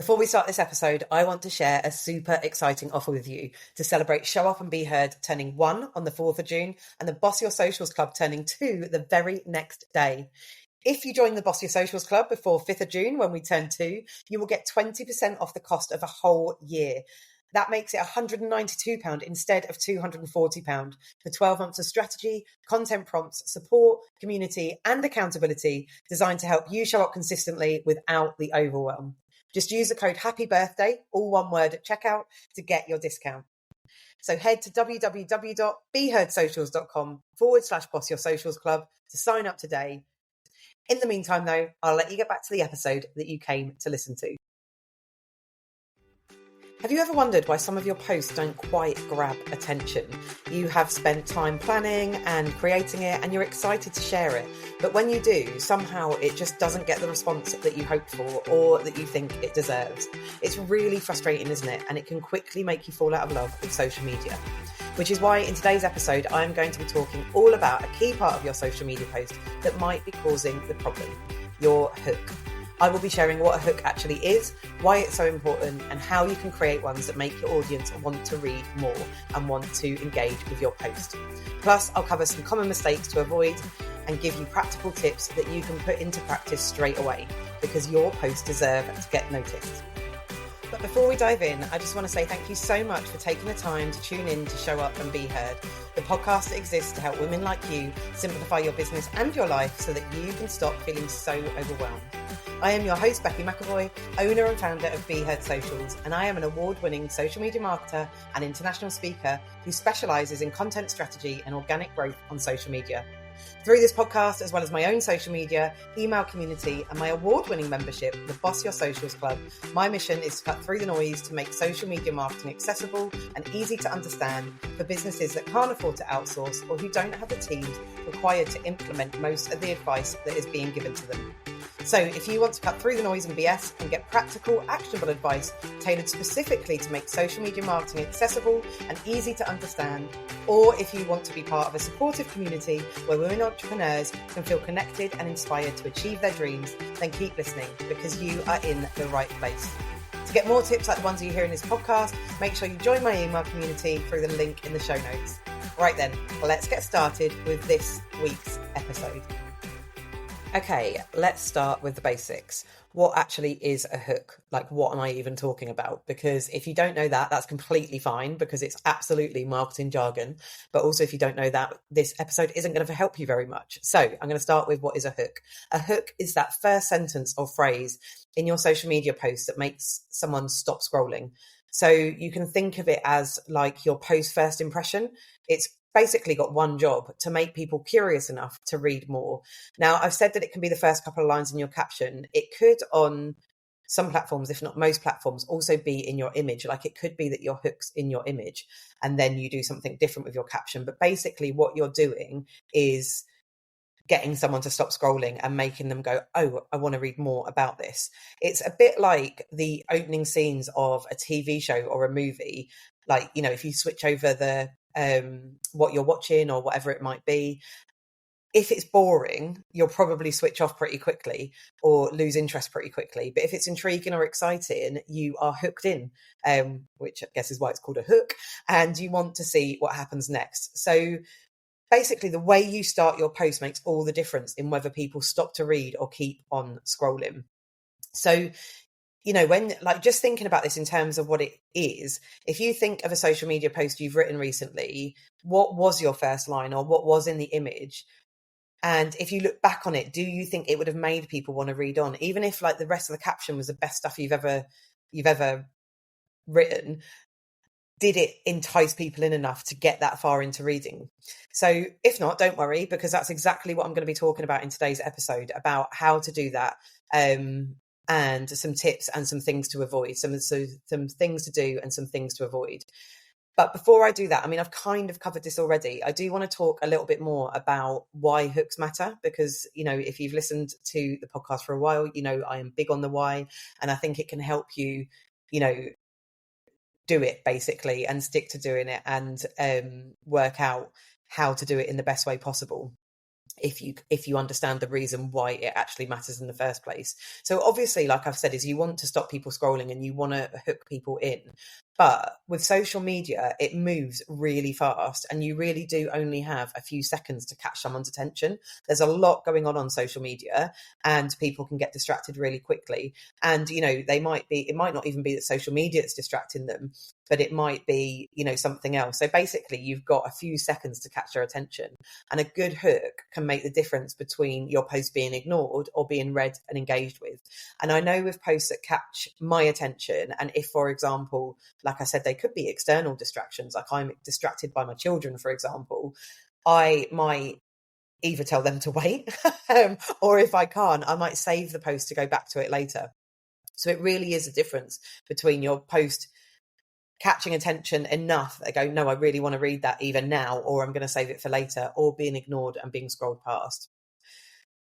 Before we start this episode, I want to share a super exciting offer with you to celebrate Show Up and Be Heard turning 1 on the 4th of June and the Boss Your Socials Club turning 2 the very next day. If you join the Boss Your Socials Club before 5th of June when we turn 2, you will get 20% off the cost of a whole year. That makes it £192 instead of £240 for 12 months of strategy, content prompts, support, community and accountability designed to help you show up consistently without the overwhelm. Just use the code HAPPYBIRTHDAY, all one word, at checkout to get your discount. So head to www.beheardsocials.com/Boss Your Socials Club to sign up today. In the meantime, though, I'll let you get back to the episode that you came to listen to. Have you ever wondered why some of your posts don't quite grab attention? You have spent time planning and creating it and you're excited to share it. But when you do, somehow it just doesn't get the response that you hoped for or that you think it deserves. It's really frustrating, isn't it? And it can quickly make you fall out of love with social media. Which is why in today's episode, I'm going to be talking all about a key part of your social media post that might be causing the problem, your hook. I will be sharing what a hook actually is, why it's so important, and how you can create ones that make your audience want to read more and want to engage with your post. Plus, I'll cover some common mistakes to avoid and give you practical tips that you can put into practice straight away because your posts deserve to get noticed. But before we dive in, I just want to say thank you so much for taking the time to tune in to Show Up and Be Heard, the podcast that exists to help women like you simplify your business and your life so that you can stop feeling so overwhelmed. I am your host, Becci McAvoy, owner and founder of Be Heard Socials, and I am an award-winning social media marketer and international speaker who specialises in content strategy and organic growth on social media. Through this podcast, as well as my own social media, email community, and my award-winning membership, the Boss Your Socials Club, my mission is to cut through the noise to make social media marketing accessible and easy to understand for businesses that can't afford to outsource or who don't have the teams required to implement most of the advice that is being given to them. So if you want to cut through the noise and BS and get practical, actionable advice tailored specifically to make social media marketing accessible and easy to understand, or if you want to be part of a supportive community where women entrepreneurs can feel connected and inspired to achieve their dreams, then keep listening because you are in the right place. To get more tips like the ones you hear in this podcast, make sure you join my email community through the link in the show notes. Right then, let's get started with this week's episode. Okay, let's start with the basics. What actually is a hook? Like, what am I even talking about? Because if you don't know that, that's completely fine because it's absolutely marketing jargon. But also, if you don't know that, this episode isn't going to help you very much. So I'm going to start with what is a hook. A hook is that first sentence or phrase in your social media post that makes someone stop scrolling. So you can think of it as like your post first impression. It's basically got one job: to make people curious enough to read more. Now, I've said that it can be the first couple of lines in your caption. It could, on some platforms, if not most platforms, also be in your image. Like, it could be that your hook's in your image and then you do something different with your caption. But basically what you're doing is getting someone to stop scrolling and making them go, oh, I want to read more about this. It's a bit like the opening scenes of a TV show or a movie. Like, you know, if you switch over the what you're watching or whatever it might be, if it's boring, you'll probably switch off pretty quickly or lose interest pretty quickly. But if it's intriguing or exciting, you are hooked in, which I guess is why it's called a hook, and you want to see what happens next. So basically, the way you start your post makes all the difference in whether people stop to read or keep on scrolling. So, you know, when, like, just thinking about this in terms of what it is, if you think of a social media post you've written recently, what was your first line or what was in the image? And if you look back on it, do you think it would have made people want to read on? Even if, like, the rest of the caption was the best stuff you've ever written, did it entice people in enough to get that far into reading? So if not, don't worry, because that's exactly what I'm going to be talking about in today's episode, about how to do that, and some tips and some things to avoid, some things to do and some things to avoid. But before I do that, I mean, I've kind of covered this already. I do want to talk a little bit more about why hooks matter, because, you know, if you've listened to the podcast for a while, you know, I am big on the why, and I think it can help you, you know, do it basically and stick to doing it and work out how to do it in the best way possible. if you understand the reason why it actually matters in the first place. So obviously, like I've said, is you want to stop people scrolling and you want to hook people in. But with social media, it moves really fast and you really do only have a few seconds to catch someone's attention. There's a lot going on social media and people can get distracted really quickly. And, it might not even be that social media is distracting them, but it might be, something else. So basically, you've got a few seconds to catch their attention. And a good hook can make the difference between your post being ignored or being read and engaged with. And I know with posts that catch my attention, and if, for example, like I said, they could be external distractions, like I'm distracted by my children, for example, I might either tell them to wait, or if I can't, I might save the post to go back to it later. So it really is a difference between your post catching attention enough that they go, no, I really want to read that either now, or I'm going to save it for later, or being ignored and being scrolled past.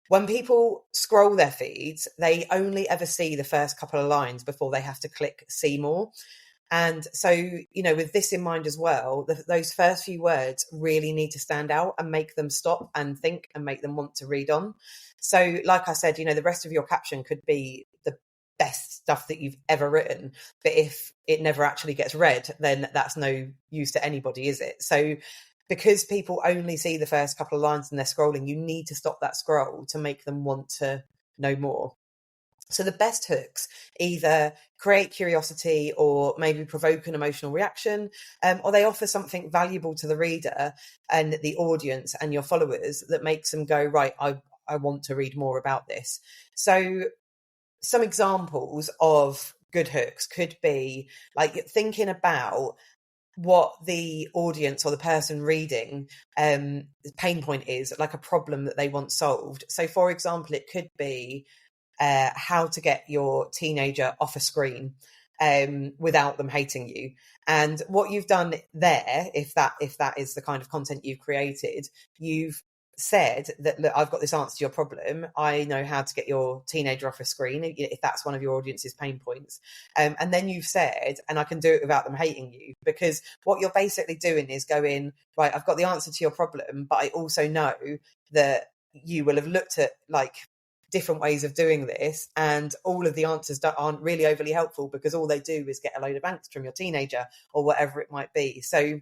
When people scroll their feeds, they only ever see the first couple of lines before they have to click see more. And so, with this in mind as well, those first few words really need to stand out and make them stop and think and make them want to read on. So, like I said, the rest of your caption could be the best stuff that you've ever written. But if it never actually gets read, then that's no use to anybody, is it? So because people only see the first couple of lines and they're scrolling, you need to stop that scroll to make them want to know more. So the best hooks either create curiosity or maybe provoke an emotional reaction, or they offer something valuable to the reader and the audience and your followers that makes them go, right, I want to read more about this. So some examples of good hooks could be like thinking about what the audience or the person reading pain point is, like a problem that they want solved. So for example, it could be how to get your teenager off a screen without them hating you. And what you've done there, if that is the kind of content you've created, you've said that, look, I've got this answer to your problem. I know how to get your teenager off a screen, if that's one of your audience's pain points. And then you've said, and I can do it without them hating you, because what you're basically doing is going, right, I've got the answer to your problem, but I also know that you will have looked at like different ways of doing this, and all of the answers aren't really overly helpful because all they do is get a load of angst from your teenager or whatever it might be. So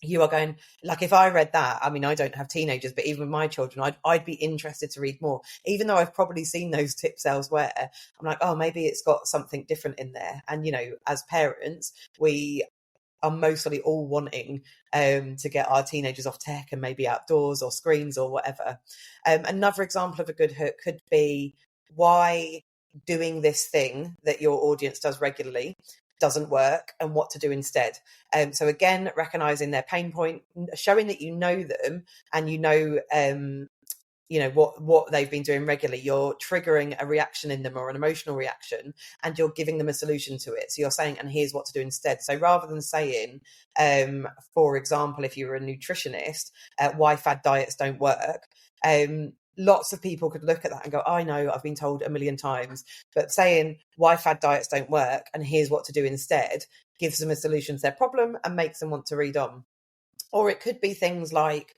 you are going, like, if I read that, I mean, I don't have teenagers, but even with my children, I'd be interested to read more, even though I've probably seen those tips elsewhere. I'm like, oh, maybe it's got something different in there. And, as parents, we are mostly all wanting to get our teenagers off tech and maybe outdoors or screens or whatever. Another example of a good hook could be why doing this thing that your audience does regularly doesn't work and what to do instead. So again, recognizing their pain point, showing that you know them and what they've been doing regularly. You're triggering a reaction in them or an emotional reaction, and you're giving them a solution to it. So you're saying, and here's what to do instead. So rather than saying, for example, if you were a nutritionist, why fad diets don't work, lots of people could look at that and go, I know, I've been told a million times. But saying why fad diets don't work and here's what to do instead gives them a solution to their problem and makes them want to read on. Or it could be things like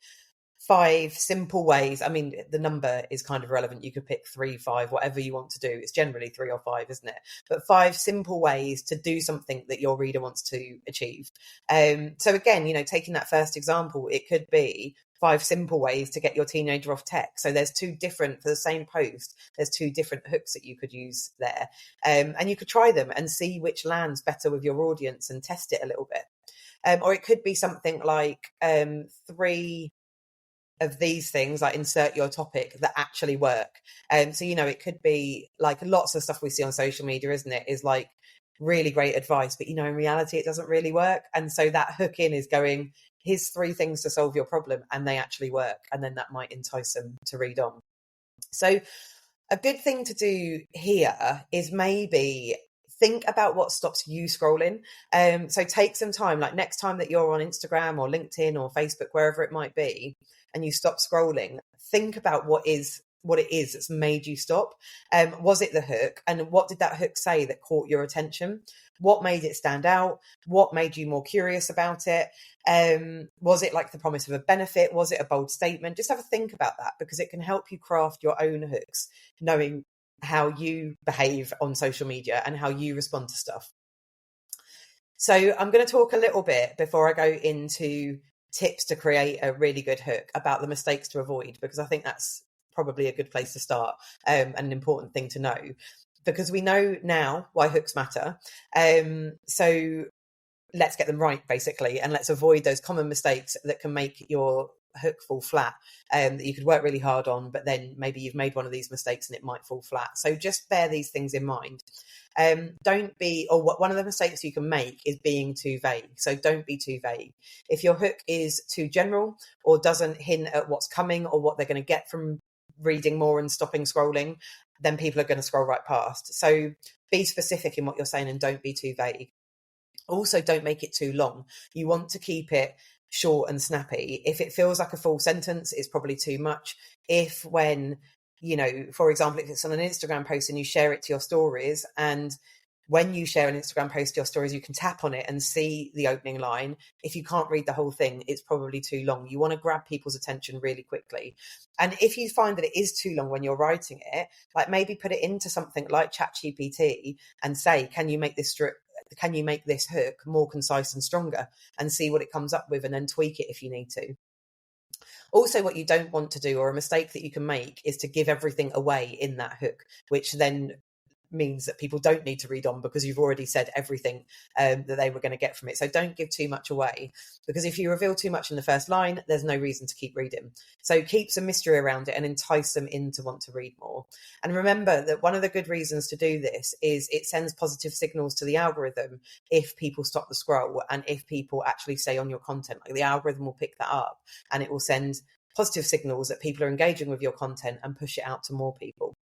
5 simple ways. I mean, the number is kind of relevant. You could pick 3, 5, whatever you want to do. It's generally 3 or 5, isn't it? But 5 simple ways to do something that your reader wants to achieve. So again, taking that first example, it could be 5 simple ways to get your teenager off tech. So there's 2 different, for the same post, there's 2 different hooks that you could use there. And you could try them and see which lands better with your audience and test it a little bit. Or it could be something like 3 of these things, like insert your topic, that actually work. So it could be like lots of stuff we see on social media, isn't it, is like really great advice, but in reality it doesn't really work. And so that hook in is going, here's 3 things to solve your problem, and they actually work, and then that might entice them to read on. So a good thing to do here is maybe think about what stops you scrolling. So take some time, like next time that you're on Instagram or LinkedIn or Facebook, wherever it might be, and you stop scrolling, think about what is what it is that's made you stop. Was it the hook? And what did that hook say that caught your attention? What made it stand out? What made you more curious about it? Was it like the promise of a benefit? Was it a bold statement? Just have a think about that, because it can help you craft your own hooks, knowing how you behave on social media and how you respond to stuff. So I'm going to talk a little bit before I go into tips to create a really good hook about the mistakes to avoid, because I think that's probably a good place to start, and an important thing to know, because we know now why hooks matter. So let's get them right, basically, and let's avoid those common mistakes that can make your hook fall flat, that you could work really hard on, but then maybe you've made one of these mistakes and it might fall flat. So just bear these things in mind. One of the mistakes you can make is being too vague. So don't be too vague. If your hook is too general or doesn't hint at what's coming or what they're going to get from reading more and stopping scrolling, then people are going to scroll right past. So be specific in what you're saying and don't be too vague. Also, don't make it too long. You want to keep it short and snappy. If it feels like a full sentence, it's probably too much. For example, if it's on an Instagram post and you share it to your stories, and when you share an Instagram post to your stories, you can tap on it and see the opening line. If you can't read the whole thing, it's probably too long. You want to grab people's attention really quickly. And if you find that it is too long when you're writing it, like maybe put it into something like ChatGPT and say, can you make this hook more concise and stronger, and see what it comes up with, and then tweak it if you need to. Also, what you don't want to do, or a mistake that you can make, is to give everything away in that hook, which then means that people don't need to read on because you've already said everything that they were going to get from it. So don't give too much away, because if you reveal too much in the first line, there's no reason to keep reading. So keep some mystery around it and entice them in to want to read more. And remember that one of the good reasons to do this is it sends positive signals to the algorithm if people stop the scroll and if people actually stay on your content. Like, the algorithm will pick that up and it will send positive signals that people are engaging with your content and push it out to more people.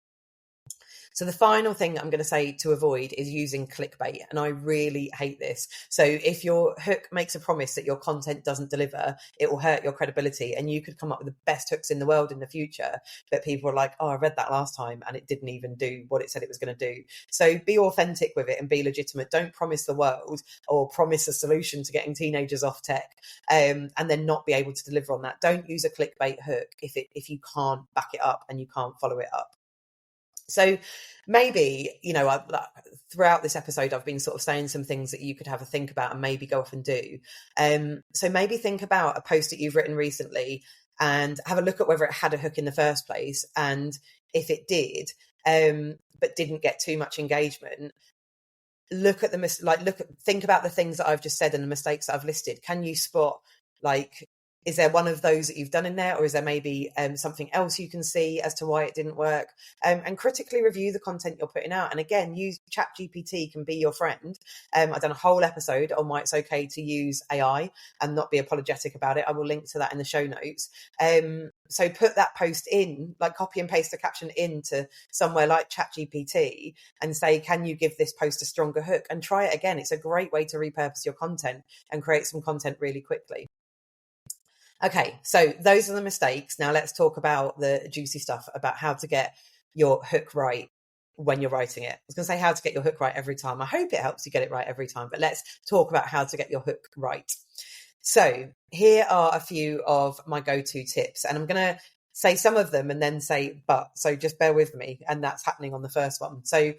So the final thing I'm going to say to avoid is using clickbait. And I really hate this. So if your hook makes a promise that your content doesn't deliver, it will hurt your credibility. And you could come up with the best hooks in the world in the future, but people are like, oh, I read that last time and it didn't even do what it said it was going to do. So be authentic with it and be legitimate. Don't promise the world or promise a solution to getting teenagers off tech, and then not be able to deliver on that. Don't use a clickbait hook if you can't back it up and you can't follow it up. So maybe, throughout this episode, I've been sort of saying some things that you could have a think about and maybe go off and do. So maybe think about a post that you've written recently and have a look at whether it had a hook in the first place. And if it did, but didn't get too much engagement, think about the things that I've just said and the mistakes that I've listed. Can you spot, is there one of those that you've done in there, or is there maybe something else you can see as to why it didn't work? And critically review the content you're putting out. And again, use ChatGPT can be your friend. I've done a whole episode on why it's okay to use AI and not be apologetic about it. I will link to that in the show notes. So put that post in, copy and paste the caption into somewhere like ChatGPT and say, can you give this post a stronger hook? And try it again. It's a great way to repurpose your content and create some content really quickly. Okay, so those are the mistakes. Now let's talk about the juicy stuff about how to get your hook right when you're writing it. I was going to say how to get your hook right every time. I hope it helps you get it right every time, but let's talk about how to get your hook right. So here are a few of my go-to tips, and I'm going to say some of them and then say but. So just bear with me, and that's happening on the first one. So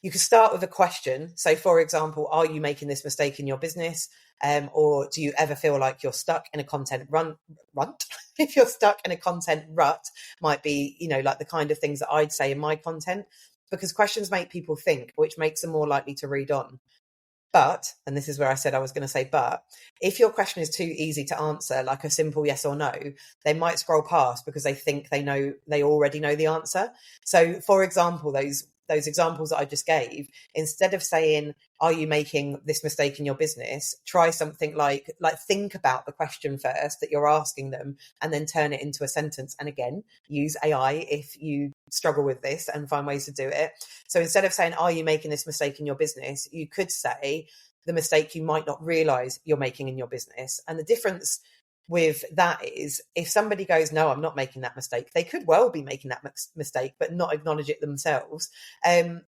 you can start with a question. So, for example, are you making this mistake in your business? Or do you ever feel like you're stuck in a content rut? If you're stuck in a content rut, might be, like the kind of things that I'd say in my content, because questions make people think, which makes them more likely to read on. But, and this is where I said I was going to say but, if your question is too easy to answer, like a simple yes or no, they might scroll past because they think they already know the answer. So, for example, those examples that I just gave, instead of saying, are you making this mistake in your business? Try something like think about the question first that you're asking them and then turn it into a sentence. And again, use AI if you struggle with this and find ways to do it. So instead of saying, are you making this mistake in your business? You could say the mistake you might not realize you're making in your business. And the difference with that is, if somebody goes, no, I'm not making that mistake, they could well be making that mistake but not acknowledge it themselves,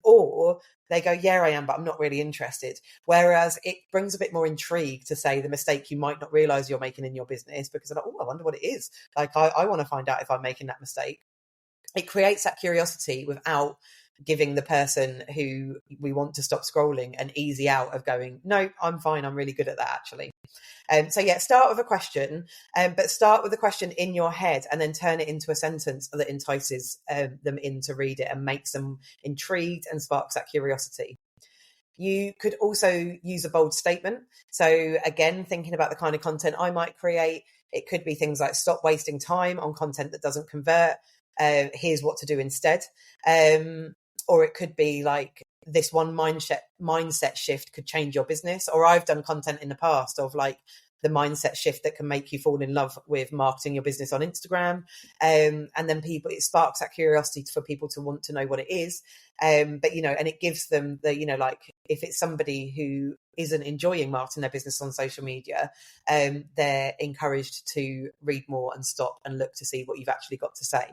or they go, yeah, I am, but I'm not really interested. Whereas it brings a bit more intrigue to say the mistake you might not realize you're making in your business, because they're like, oh, I wonder what it is. Like, I want to find out if I'm making that mistake. It creates that curiosity without giving the person who we want to stop scrolling an easy out of going, no, I'm fine, I'm really good at that actually. So yeah, start with a question, but start with the question in your head and then turn it into a sentence that entices them in to read it and makes them intrigued and sparks that curiosity. You could also use a bold statement. So again, thinking about the kind of content I might create, it could be things like, stop wasting time on content that doesn't convert. Here's what to do instead. Or it could be like, this one mindset shift could change your business. Or I've done content in the past of like the mindset shift that can make you fall in love with marketing your business on Instagram. And then it sparks that curiosity for people to want to know what it is. But, and it gives them the, like, if it's somebody who isn't enjoying marketing their business on social media, they're encouraged to read more and stop and look to see what you've actually got to say.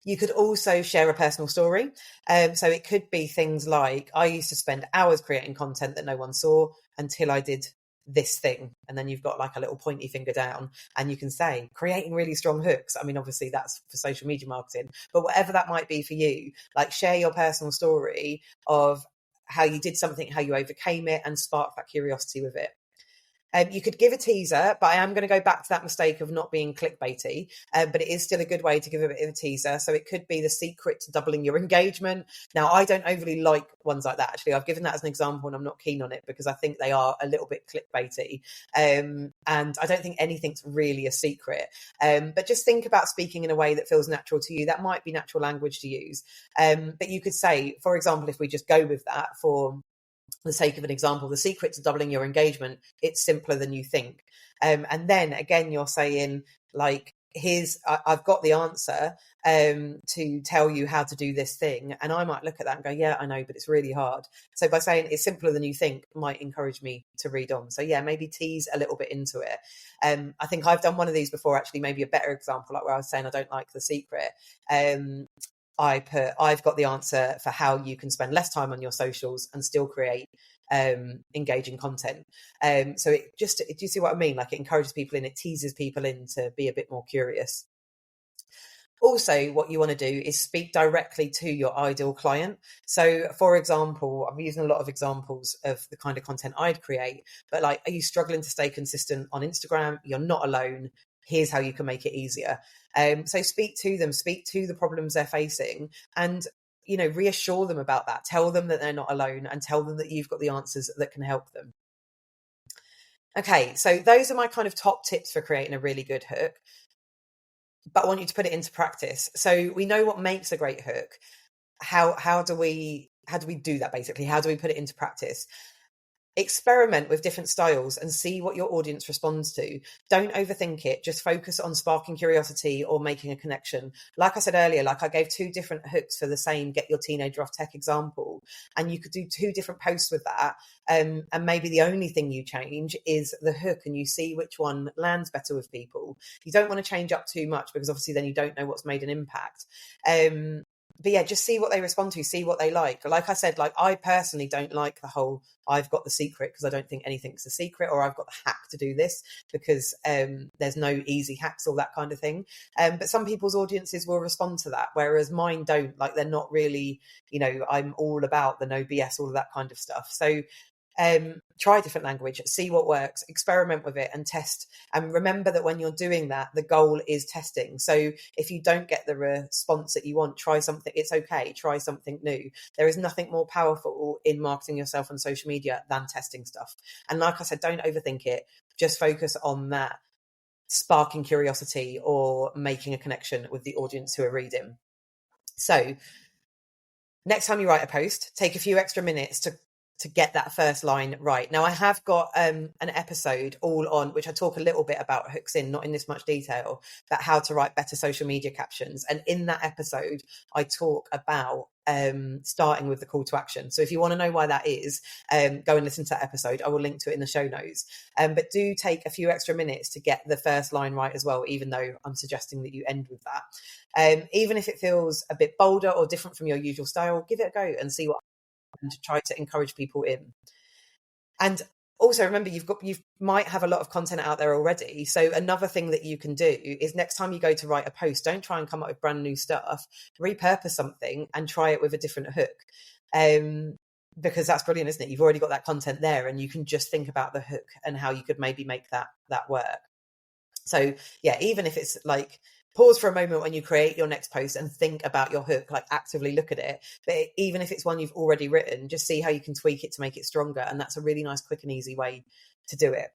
You could also share a personal story. So it could be things like, I used to spend hours creating content that no one saw until I did this thing. And then you've got like a little pointy finger down and you can say, creating really strong hooks. I mean, obviously that's for social media marketing, but whatever that might be for you, like, share your personal story of how you did something, how you overcame it, and spark that curiosity with it. You could give a teaser, but I am going to go back to that mistake of not being clickbaity, but it is still a good way to give a bit of a teaser. So it could be the secret to doubling your engagement. Now, I don't overly like ones like that, actually. I've given that as an example and I'm not keen on it because I think they are a little bit clickbaity. And I don't think anything's really a secret. But just think about speaking in a way that feels natural to you. That might be natural language to use. But you could say, for example, if we just go with that for the sake of an example, the secret to doubling your engagement, it's simpler than you think. And then again, you're saying like, I've got the answer to tell you how to do this thing. And I might look at that and go, yeah, I know, but it's really hard. So by saying it's simpler than you think might encourage me to read on. So yeah, maybe tease a little bit into it. I think I've done one of these before, actually, maybe a better example, like where I was saying I don't like the secret. I've got the answer for how you can spend less time on your socials and still create engaging content. So do you see what I mean? Like, it encourages people in, it teases people in to be a bit more curious. Also, what you want to do is speak directly to your ideal client. So, for example, I'm using a lot of examples of the kind of content I'd create, but like, are you struggling to stay consistent on Instagram? You're not alone. Here's how you can make it easier. So speak to them, speak to the problems they're facing, and reassure them about that. Tell them that they're not alone, and tell them that you've got the answers that can help them. Okay, so those are my kind of top tips for creating a really good hook, but I want you to put it into practice. So we know what makes a great hook. How do we do that, basically? How do we put it into practice? Experiment with different styles and see what your audience responds to. Don't overthink it. Just focus on sparking curiosity or making a connection. Like I said earlier, like I gave 2 different hooks for the same get your teenager off tech example, and you could do 2 different posts with that. And maybe the only thing you change is the hook, and you see which one lands better with people. You don't want to change up too much because obviously then you don't know what's made an impact. But yeah, just see what they respond to, see what they like. Like I said, like, I personally don't like the whole I've got the secret, because I don't think anything's a secret, or I've got the hack to do this, because there's no easy hacks or that kind of thing. But some people's audiences will respond to that, whereas mine don't. Like, they're not really, I'm all about the no BS, all of that kind of stuff. So try a different language, see what works, experiment with it and test. And remember that when you're doing that, the goal is testing. So if you don't get the response that you want, try something. It's okay. Try something new. There is nothing more powerful in marketing yourself on social media than testing stuff. And like I said, don't overthink it. Just focus on that sparking curiosity or making a connection with the audience who are reading. So next time you write a post, take a few extra minutes to to get that first line right. Now, I have got an episode all on, which I talk a little bit about hooks in, not in this much detail, but how to write better social media captions. And in that episode, I talk about starting with the call to action. So if you want to know why that is, go and listen to that episode. I will link to it in the show notes. But do take a few extra minutes to get the first line right as well, even though I'm suggesting that you end with that. Even if it feels a bit bolder or different from your usual style, give it a go and see what, and try to encourage people in. And also remember, you might have a lot of content out there already. So another thing that you can do is next time you go to write a post, don't try and come up with brand new stuff. Repurpose something and try it with a different hook. Because that's brilliant, isn't it? You've already got that content there and you can just think about the hook and how you could maybe make that work. So yeah, even if it's like, pause for a moment when you create your next post and think about your hook, like actively look at it. But even if it's one you've already written, just see how you can tweak it to make it stronger. And that's a really nice, quick and easy way to do it.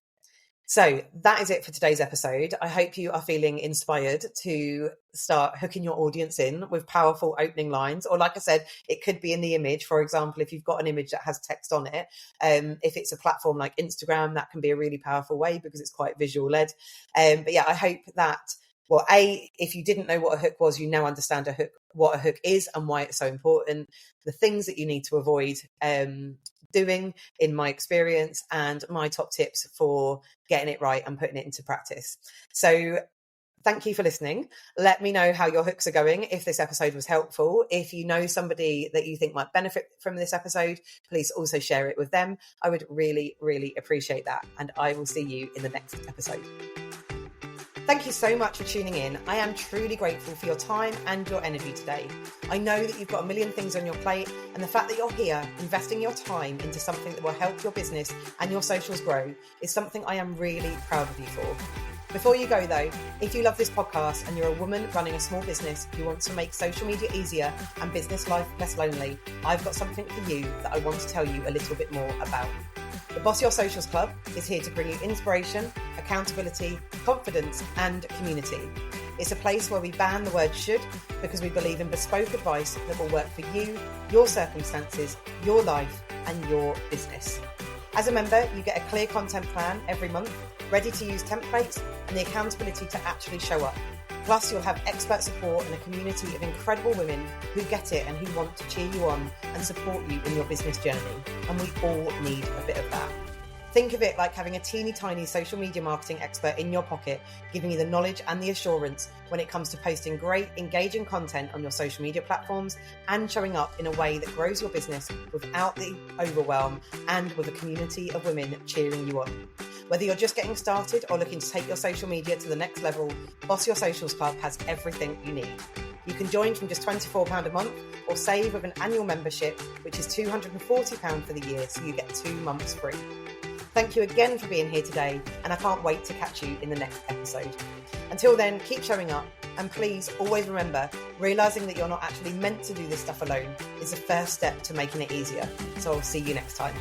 So that is it for today's episode. I hope you are feeling inspired to start hooking your audience in with powerful opening lines. Or like I said, it could be in the image. For example, if you've got an image that has text on it, if it's a platform like Instagram, that can be a really powerful way because it's quite visual led. But yeah, I hope that, well, if you didn't know what a hook was, you now understand what a hook is and why it's so important, the things that you need to avoid doing in my experience, and my top tips for getting it right and putting it into practice. So thank you for listening. Let me know how your hooks are going, if this episode was helpful. If you know somebody that you think might benefit from this episode, please also share it with them. I would really, really appreciate that. And I will see you in the next episode. Thank you so much for tuning in. I am truly grateful for your time and your energy today. I know that you've got a million things on your plate, and the fact that you're here investing your time into something that will help your business and your socials grow is something I am really proud of you for. Before you go though, if you love this podcast and you're a woman running a small business who wants to make social media easier and business life less lonely, I've got something for you that I want to tell you a little bit more about. The Boss Your Socials Club is here to bring you inspiration, accountability, confidence, and community. It's a place where we ban the word should, because we believe in bespoke advice that will work for you, your circumstances, your life, and your business. As a member, you get a clear content plan every month, ready to use templates, and the accountability to actually show up. Plus, you'll have expert support and a community of incredible women who get it and who want to cheer you on and support you in your business journey. And we all need a bit of that. Think of it like having a teeny tiny social media marketing expert in your pocket, giving you the knowledge and the assurance when it comes to posting great, engaging content on your social media platforms and showing up in a way that grows your business without the overwhelm and with a community of women cheering you on. Whether you're just getting started or looking to take your social media to the next level, Boss Your Socials Club has everything you need. You can join from just £24 a month or save with an annual membership, which is £240 for the year, so you get 2 months free. Thank you again for being here today, and I can't wait to catch you in the next episode. Until then, keep showing up, and please always remember, realising that you're not actually meant to do this stuff alone is the first step to making it easier. So I'll see you next time.